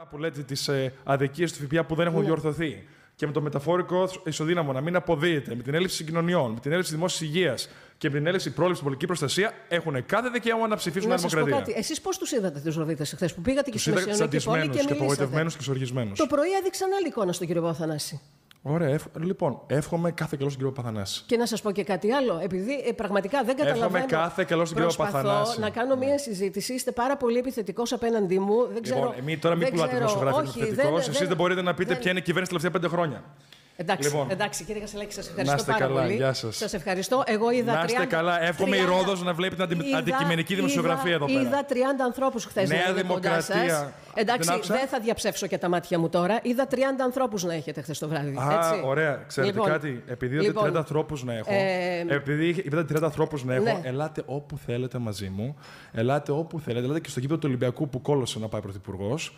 που λέτε τις αδικίες του ΦΠΑ που δεν έχουν διορθωθεί και με το μεταφορικό ισοδύναμο να μην αποδίδεται, με την έλλειψη συγκοινωνιών, με την έλλειψη δημόσιας υγείας και με την έλλειψη πρόληψη πολιτική προστασία, έχουν κάθε δικαίωμα να ψηφίσουν Νέα Δημοκρατία. Εσείς πώς τους είδατε τους Ροδίτες εχθές που πήγατε και στη Μεσαιωνική Πόλη και μιλήσατε? Απογοητευμένους και εξοργισμένους. Το πρωί έδειξαν άλλη εικόνα στον κύριο Παπαθανάση. Ωραία. Λοιπόν, εύχομαι κάθε καλό στον κύριο Παπαθανάση. Και να σας πω και κάτι άλλο, επειδή πραγματικά δεν καταλαβαίνω. Εύχομαι κάθε καλό στον κύριο Παπαθανάση. Προσπαθώ να κάνω μια συζήτηση. Είστε πάρα πολύ επιθετικός απέναντί μου. Δεν ξέρω. Λοιπόν, τώρα μην πουλάτε δημοσιογράφοι επιθετικός. Εσείς δεν μπορείτε να πείτε ποια είναι η κυβέρνηση τα τελευταία 5 χρόνια. Εντάξει, κύριε Κασελάκη, σας ευχαριστώ πάρα καλά, πολύ. Γεια σας. Σας ευχαριστώ. Εγώ είδα. Να είστε καλά. Εύχομαι η Ρόδος να βλέπει την αντικειμενική δημοσιογραφία εδώ πέρα. Είδα 30 ανθρώπους χθες να είναι κοντά σας. Εντάξει, δεν θα διαψεύσω και τα μάτια μου τώρα. Είδα 30 ανθρώπους να έχετε χθες το βράδυ. Ωραία. Ξέρετε κάτι. Επειδή είδατε 30 ανθρώπους να έχω, ελάτε όπου θέλετε μαζί μου. Ελάτε όπου θέλετε. Ελάτε και στο γήπεδο του Ολυμπιακού που κόλωσε να πάει πρωθυπουργός.